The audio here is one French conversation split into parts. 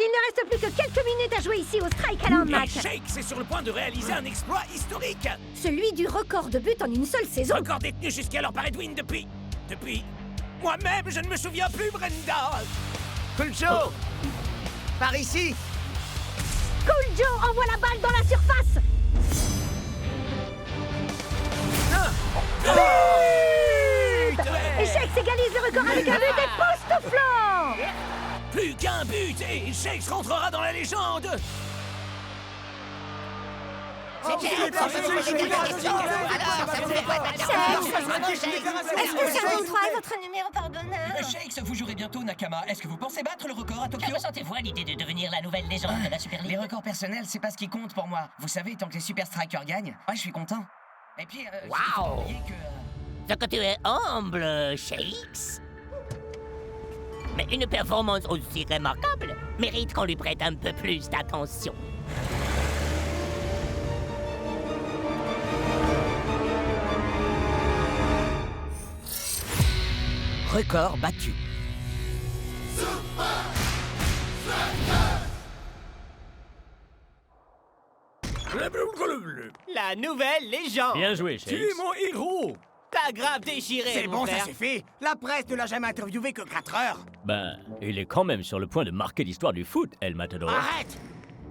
Il ne reste plus que quelques minutes à jouer ici au Strike Alarm Et Match. Shakes est sur le point de réaliser un exploit historique. Celui du record de buts en une seule saison. Record détenu jusqu'alors par Edwin depuis... Moi-même, je ne me souviens plus, Brenda. Cool Joe Par ici. Cool Joe envoie la balle dans la surface. Et Shakes égalise le record avec un but des postes au flanc. Plus qu'un but et Shakes rentrera dans la légende. Est-ce que c'est un 3 votre numéro par bonheur? Shakes, vous jouerez bientôt Nakama. Est-ce que vous pensez battre le record à Tokyo? Que ressentez-vous à l'idée de devenir la nouvelle légende de la Super League? Les records personnels, c'est pas ce qui compte pour moi. Vous savez, tant que les Super Strikers gagnent, je suis content. Et puis, Wow. faut oublier que... Ce que tu es humble, Shakes. Mais une performance aussi remarquable mérite qu'on lui prête un peu plus d'attention. Record battu. La nouvelle légende. Bien joué, Shakes. Tu es mon héros. T'as grave déchiré, C'est mon bon, frère. ça c'est fait. La presse ne l'a jamais interviewé que 4 heures. Ben, il est quand même sur le point de marquer l'histoire du foot, El Matador. Arrête.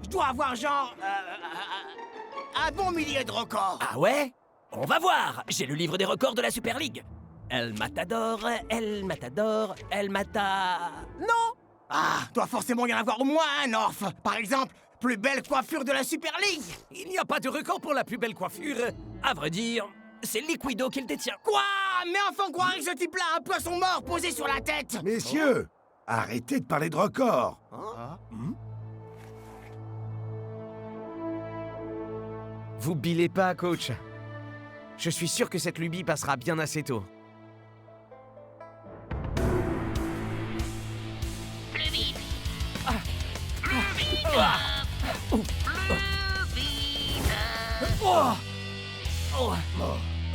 Je dois avoir genre... un bon millier de records. Ah ouais? On va voir. J'ai le livre des records de la Super League. El Matador, El Matador, El Mata... Non! Ah, doit forcément y en avoir au moins un, Orf. Par exemple, plus belle coiffure de la Super League. Il n'y a pas de record pour la plus belle coiffure. À vrai dire, c'est Liquido qui le détient. Quoi? Mais enfin croire que ce type-là a un poisson mort posé sur la tête. Messieurs, arrêtez de parler de record. Vous billez pas, coach. Je suis sûr que cette lubie passera bien assez tôt. Plus vite.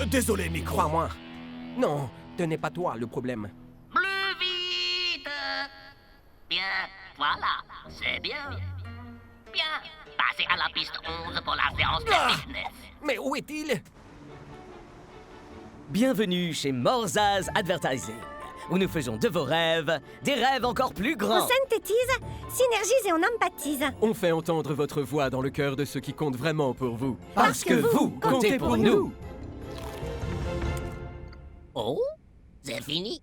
Désolé, micro. Crois-moi. Non, ce n'est pas toi le problème. Plus vite. Bien, voilà, c'est bien. Bien, passez à la piste 11 pour la séance de fitness. Mais où est-il? Bienvenue chez Morzaz Advertising, où nous faisons de vos rêves des rêves encore plus On grands. synthétise, synergise et on empathise. On fait entendre votre voix dans le cœur de ceux qui comptent vraiment pour vous. Parce que vous comptez pour nous. Oh, c'est fini.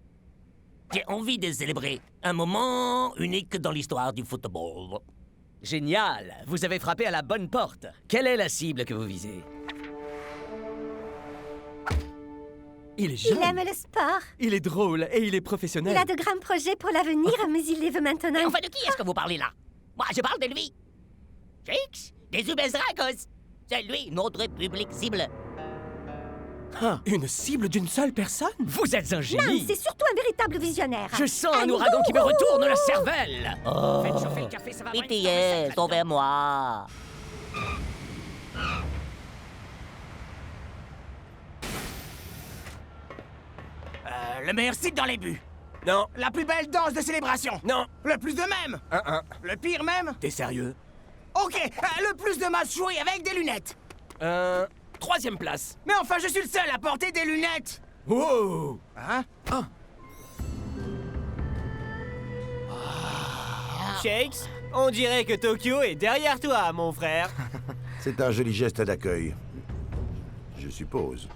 J'ai envie de célébrer un moment unique dans l'histoire du football. Génial, vous avez frappé à la bonne porte. Quelle est la cible que vous visez? Il est Il jeune, aime le sport. il est drôle et il est Il professionnel. a de grands projets pour l'avenir, mais il les veut maintenant. Mais enfin, de qui est-ce que vous parlez là? Moi, je parle de lui. Shakes, des Ubez Dragos. C'est lui, notre public cible. Une cible d'une seule personne? Vous êtes un Nam, génie. c'est surtout un véritable visionnaire. Je sens un ouragan qui me retourne la cervelle. Faites chauffer le café, ça va Pitié, sauvez-moi. Le meilleur site dans les buts. Non, La plus belle danse de célébration. non. Le plus de même. Le pire même. T'es sérieux? Ok, le plus de matchs joués avec des lunettes. Troisième place. Mais enfin, je suis le seul à porter des lunettes. Wow! Hein? Shakes, on dirait que Tokyo est derrière toi, mon frère. C'est un joli geste d'accueil. Je suppose.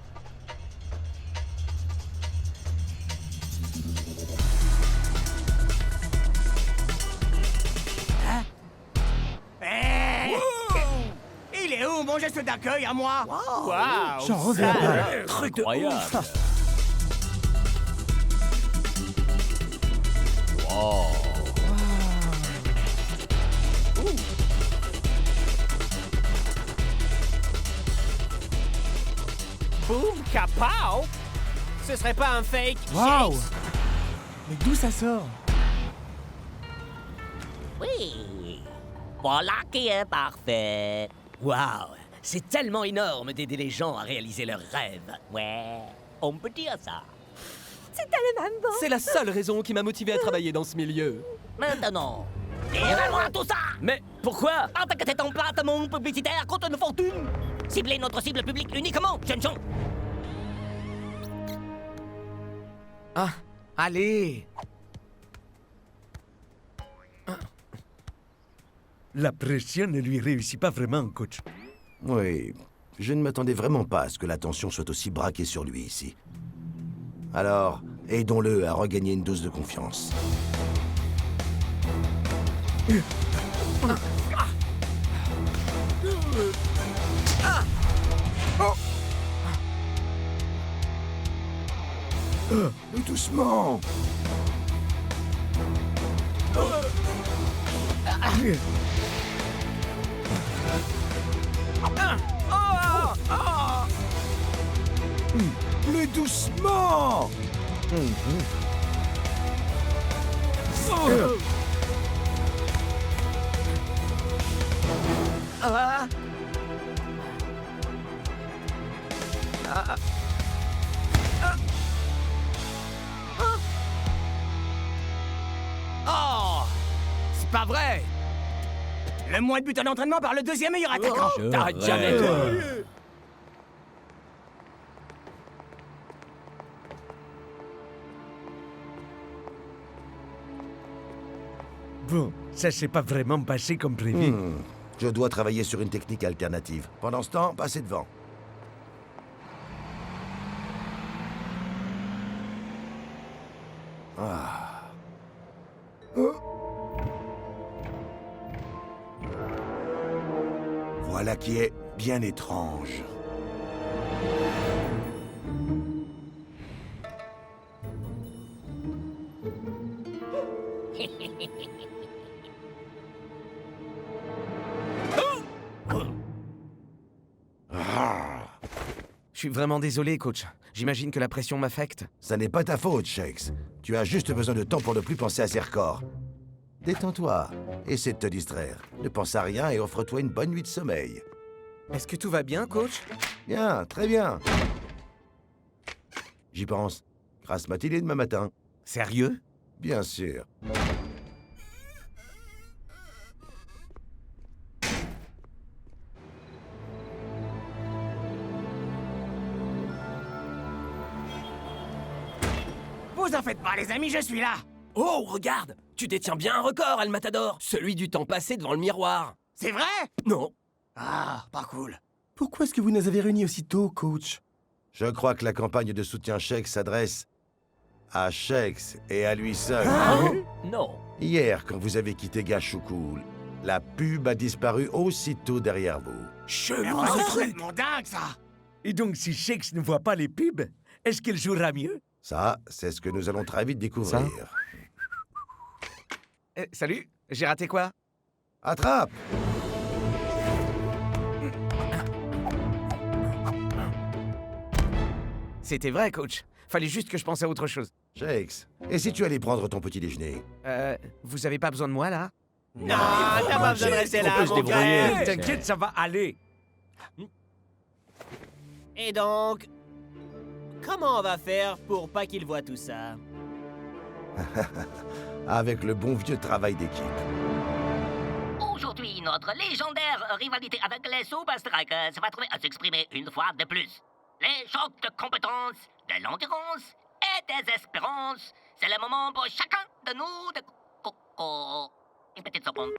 Il est où mon geste d'accueil à moi? Waouh. J'en reviens pas. Truc de Incroyable. ouf. Boum, kapow. Ce serait pas un fake, Waouh! Shakes? Mais d'où ça sort? Oui. Voilà qui est parfait. Waouh, c'est tellement énorme d'aider les gens à réaliser leurs rêves. Ouais, on peut dire ça. C'est tellement bon. C'est la seule raison qui m'a motivé à travailler dans ce milieu. Maintenant, Tirez-moi tout ça! Mais pourquoi? En tant que tête en plate, mon publicitaire coûte une fortune! Ciblez notre cible publique uniquement, jeunes gens! Ah, allez. La pression ne lui réussit pas vraiment, coach. Oui, je ne m'attendais vraiment pas à ce que l'attention soit aussi braquée sur lui ici. Alors, aidons-le à regagner une dose de confiance. Mais doucement. Mais doucement. Oh! C'est pas vrai! Le moins de buts en entraînement par le deuxième meilleur attaquant! T'arrêtes jamais, toi! Bon, ça s'est pas vraiment passé comme prévu. Je dois travailler sur une technique alternative. Pendant ce temps, passez devant. Ah. Voilà qui est bien étrange. Je suis vraiment désolé, coach. J'imagine que la pression m'affecte. Ça n'est pas ta faute, Shakes. Tu as juste besoin de temps pour ne plus penser à ces records. Détends-toi. Essaie de te distraire. Ne pense à rien et offre-toi une bonne nuit de sommeil. Est-ce que tout va bien, coach? Bien, très bien. J'y pense. Grasse matinée demain matin. Sérieux? Bien sûr. Vous en faites pas, les amis, je suis là! Oh, regarde! Tu détiens bien un record, El Matador! Celui du temps passé devant le miroir. C'est vrai? Non. Ah, pas cool. Pourquoi est-ce que vous nous avez réunis aussitôt, coach? Je crois que la campagne de soutien Shakes s'adresse à Shakes et à lui seul. Non. Hier, quand vous avez quitté Gashoukoul, la pub a disparu aussitôt derrière vous. Chelou, Ah, ce c'est truc! Mon dingue, ça! Et donc, si Shakes ne voit pas les pubs, est-ce qu'elle jouera mieux? Ça, c'est ce que nous allons très vite découvrir. Salut, j'ai raté quoi? Attrape! C'était vrai, coach. Fallait juste que je pense à autre chose. Shakes, et si tu allais prendre ton petit déjeuner? Vous avez pas besoin de moi, là? Non, t'as pas besoin de rester là, On peut se mon débrouiller. gars. T'inquiète, ça va aller. Et donc, comment on va faire pour pas qu'il voit tout ça? Avec le bon vieux travail d'équipe. Aujourd'hui, notre légendaire rivalité avec les Super Strikers va trouver à s'exprimer une fois de plus. Les chocs de compétences, de l'endurance et des espérances. C'est le moment pour chacun de nous de... Une petite seconde.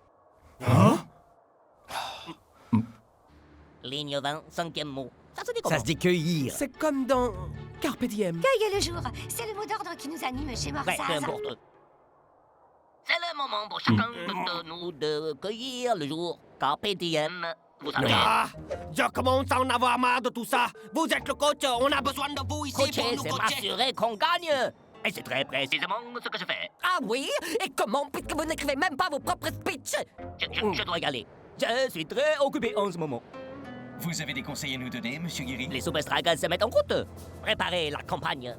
Ligne 20, 5e mot. Ça se dit comment? Ça se dit cueillir. C'est comme dans Carpe Diem. Cueille le jour, c'est le mot d'ordre qui nous anime chez Ouais, Morsaz. peu importe. C'est le moment pour chacun de nous de cueillir le jour. Carpe diem. Vous savez. Ah, je commence à en avoir marre de tout ça. Vous êtes le coach, on a besoin de vous ici pour Coacher, nous c'est coacher. m'assurer qu'on gagne. Et c'est très précisément ce que je fais. Ah oui? Et comment, puisque vous n'écrivez même pas vos propres speeches? Je dois y aller. Je suis très occupé en ce moment. Vous avez des conseils à nous donner, Monsieur Guiri? Les Super Strikers se mettent en route. Préparez la campagne.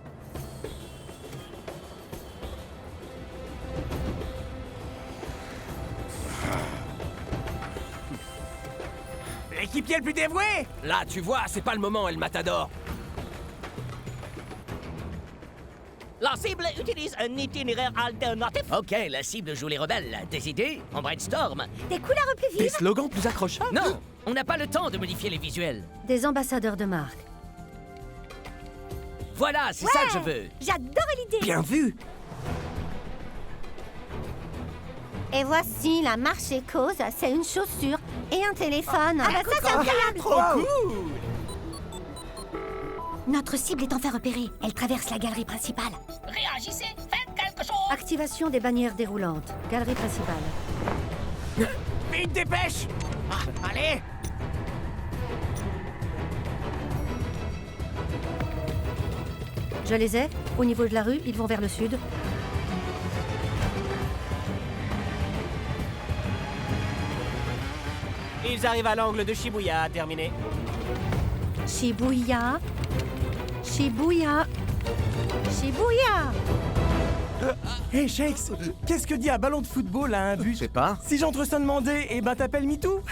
L'équipier le plus dévoué! Là, tu vois, c'est pas le moment, El Matador. La cible utilise un itinéraire alternatif. Ok, la cible joue les rebelles. Des idées? On brainstorm. Des couleurs plus Des vives. slogans plus accrochables? Non, on n'a pas le temps de modifier les visuels. Des ambassadeurs de marque. Voilà, c'est ça que je veux. J'adore l'idée. Bien vu! Et voici la marche et cause. C'est une chaussure et un téléphone. Ah bah ça, c'est incroyable. Trop cool! Notre cible est enfin repérée. Elle traverse la galerie principale. Réagissez, faites quelque chose. Activation des bannières déroulantes. Galerie principale. Vite, dépêche. Allez. Je les ai. Au niveau de la rue, ils vont vers le sud. Ils arrivent à l'angle de Shibuya, terminé. Shibuya. Shibuya. Shibuya. Hey Shakes, qu'est-ce que dit un ballon de football à un but? Je sais pas. Si j'entre sans demander, eh ben t'appelles MeToo?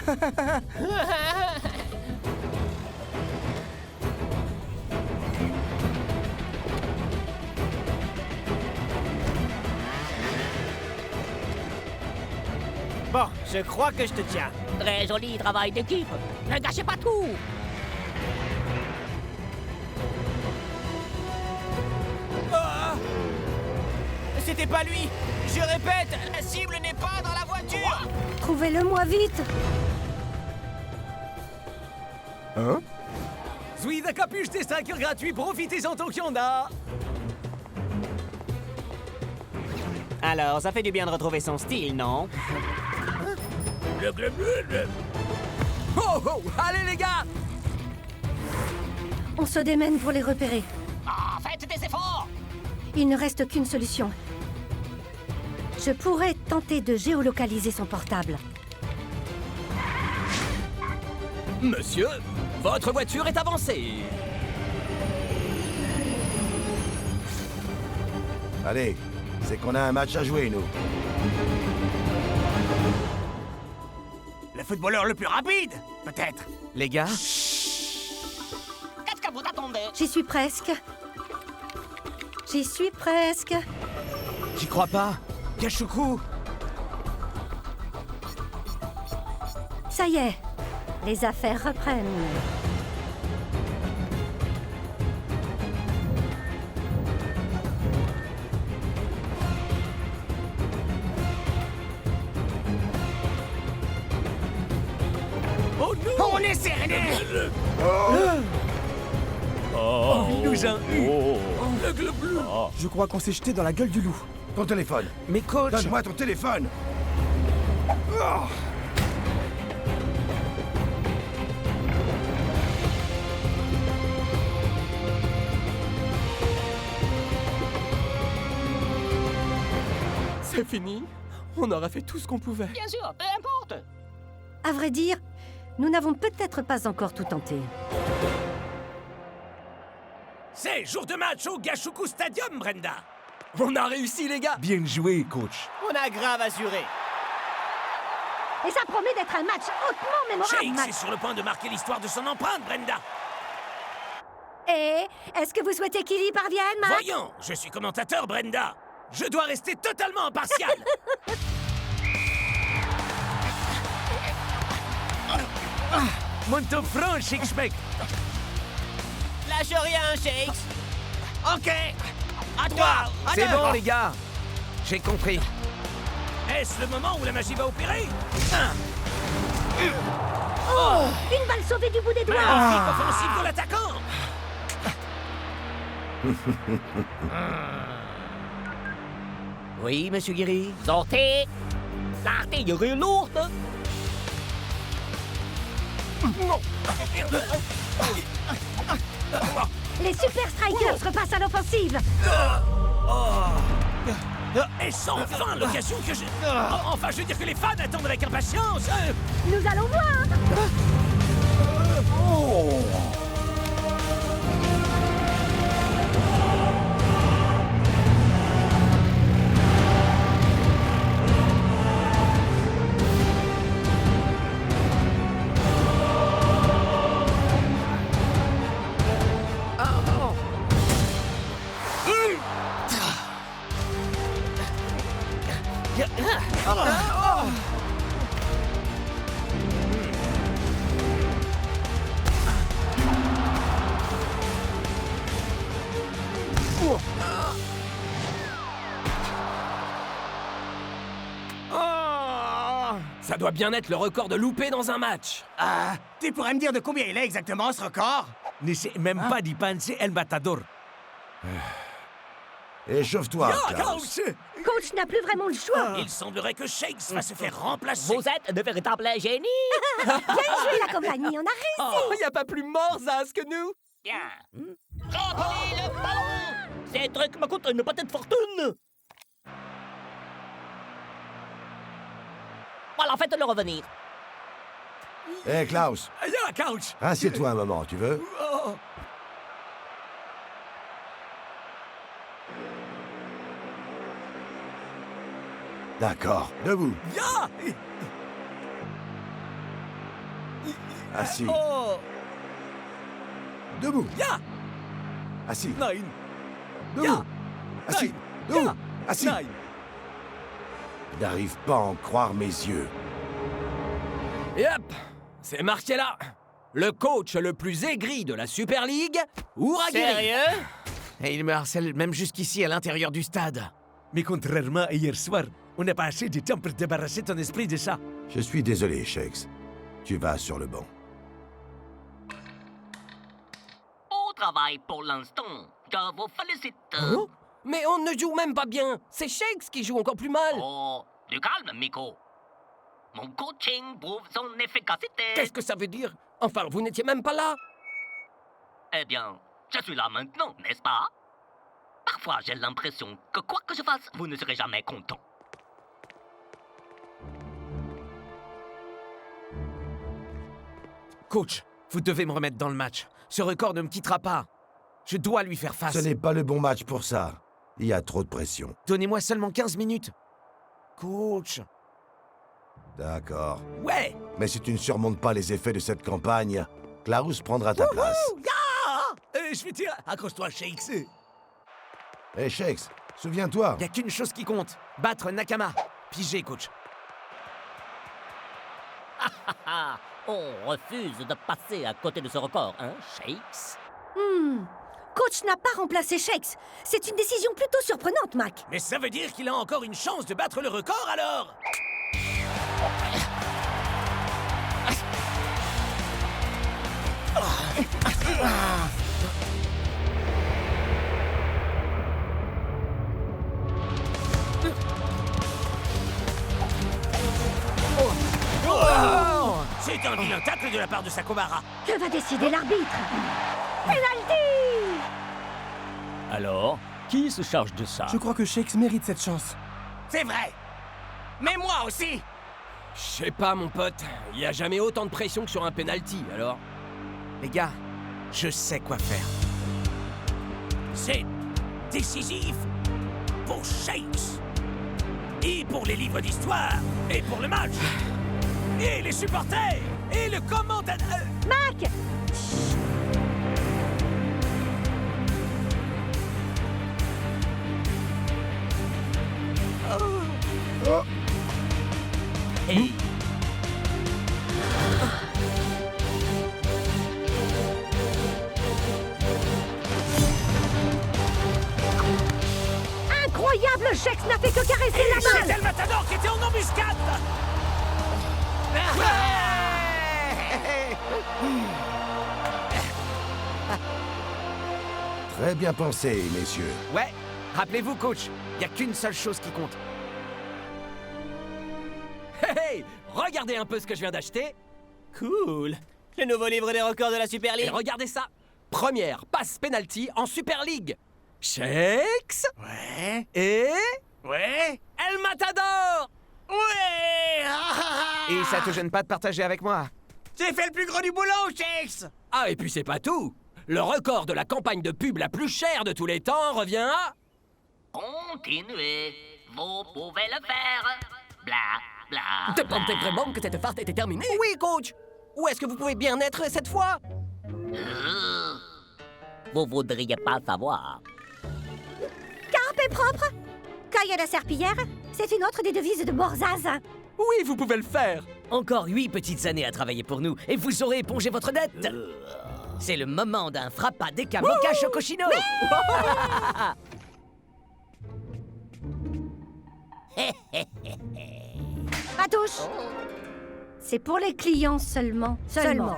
Bon, je crois que je te tiens. Très joli travail d'équipe. Ne gâchez pas tout. C'était pas lui. Je répète, la cible n'est pas dans la voiture. Trouvez-le-moi vite. Hein? Zouï la capuche des strikers gratuits, profitez-en tant qu'il y en a. Alors, ça fait du bien de retrouver son style, non? Oh oh, allez les gars. On se démène pour les repérer. Ah, faites des efforts. Il ne reste qu'une solution. Je pourrais tenter de géolocaliser son portable. Monsieur, votre voiture est avancée. Allez, c'est qu'on a un match à jouer, nous. Le footballeur le plus rapide, peut-être. Les gars, Qu'est-ce que vous attendez? J'y suis presque. J'y suis presque. j'y crois pas. Gashuku. Ça y est, les affaires reprennent. Oh non! On est serré! Il nous a eu. Je crois qu'on s'est jeté dans la gueule du loup. Ton téléphone. Mais coach, Donne-moi ton téléphone. C'est fini? On aura fait tout ce qu'on pouvait. Bien sûr, peu importe. À vrai dire, nous n'avons peut-être pas encore tout tenté. C'est jour de match au Gashuku Stadium, Brenda. On a réussi, les gars. Bien joué, coach. On a grave assuré. Et ça promet d'être un match hautement mémorable. Shakes est sur le point de marquer l'histoire de son empreinte, Brenda. Et est-ce que vous souhaitez qu'il y parvienne, Max? Voyons, je suis commentateur, Brenda. Je dois rester totalement impartial. Monto franc, Shake. Lâche rien, Shakes. Ok. À toi. C'est bon les gars. J'ai compris. Est-ce le moment où la magie va opérer? Oh, une balle sauvée du bout des doigts. Magnifique offensive de l'attaquant. Oui, monsieur Guéry? Sortez. L'artillerie lourde. Les Super Strikers repassent à l'offensive. Et sans enfin l'occasion que je... Enfin, je veux dire que les fans attendent avec impatience. Nous allons voir. Ça doit bien être le record de loupé dans un match. Ah, tu pourrais me dire de combien il est exactement ce record? N'essaie même pas d'y penser, El Matador. Échauffe-toi, Klaus. Coach n'a plus vraiment le choix. Il semblerait que Shakes va se faire remplacer. Vous êtes de véritables génies. Bien joué, la compagnie, on a réussi. Oh, y a pas plus Morzaz que nous. Bien. Reprenez le ballon. Ces trucs me coûtent une petite fortune. Voilà, faites-le revenir. Hé, Klaus, Ya, Couch! assieds-toi un moment, tu veux? D'accord, debout. Ya! Assis. Oh! Debout. Ya! Assis. Nine! Debout. Ya! Assis. Nine! Debout. Ya! Assis. Nine! Je n'arrive pas à en croire mes yeux. Yep, c'est marqué là. Le coach le plus aigri de la Super League, Ouragiri. Sérieux? Et il me harcèle même jusqu'ici à l'intérieur du stade. Mais contrairement à hier soir, on n'a pas assez de temps pour débarrasser ton esprit de ça. Je suis désolé, Shakes. Tu vas sur le banc. Au travail pour l'instant. Je vous félicite. Oh, mais on ne joue même pas bien. C'est Shakes qui joue encore plus mal. Oh, du calme, Miko. Mon coaching prouve son efficacité. Qu'est-ce que ça veut dire? Enfin, vous n'étiez même pas là. Eh bien, je suis là maintenant, n'est-ce pas? Parfois, j'ai l'impression que quoi que je fasse, vous ne serez jamais content. Coach, vous devez me remettre dans le match. Ce record ne me quittera pas. Je dois lui faire face. Ce n'est pas le bon match pour ça. Il y a trop de pression. Donnez-moi seulement 15 minutes. Coach. D'accord. Ouais! Mais si tu ne surmontes pas les effets de cette campagne, Klaus prendra ta place. Je vais dire, accroche-toi, Shakes. Hé, Shakes, souviens-toi. Y a qu'une chose qui compte. Battre Nakama. Pigé, coach. On refuse de passer à côté de ce record, hein, Shakes? Coach n'a pas remplacé Shakes. C'est une décision plutôt surprenante, Mac. Mais ça veut dire qu'il a encore une chance de battre le record, alors? C'est un vilain tacle de la part de Sakomara. Que va décider l'arbitre? Penalty! Alors, qui se charge de ça? Je crois que Shakes mérite cette chance. C'est vrai. Mais moi aussi. Je sais pas, mon pote. Il y a jamais autant de pression que sur un penalty, alors. Les gars, je sais quoi faire. C'est décisif pour Shakes. Et pour les livres d'histoire. Et pour le match. Et les supporters. Et le commentateur. Mac! Et... Incroyable! Shakes n'a fait que caresser la balle! C'était le Matador qui était en embuscade. Très bien pensé, messieurs. Ouais, rappelez-vous, coach, y a qu'une seule chose qui compte. Hey, regardez un peu ce que je viens d'acheter. Cool. Le nouveau livre des records de la Super Et League. regardez ça. Première passe penalty en Super League. Shakes. Ouais? Et... Ouais? El Matador. Ouais. Et ça te gêne pas de partager avec moi? J'ai fait le plus gros du boulot, Shakes. Ah, et puis c'est pas tout. Le record de la campagne de pub la plus chère de tous les temps revient à... Continuez. Vous pouvez le faire. Bla, bla, Te bla. pensez vraiment que cette farce était terminée? Oui, coach. Où est-ce que vous pouvez bien être cette fois? Vous voudriez pas savoir. Carpe est propre. Quand il y a la serpillière, C'est une autre des devises de Morzaz. Oui, vous pouvez le faire. Encore 8 petites années à travailler pour nous et vous aurez épongé votre dette. C'est le moment d'un frappa deca mocha chocochino. Patouche. C'est pour les clients seulement. Seulement.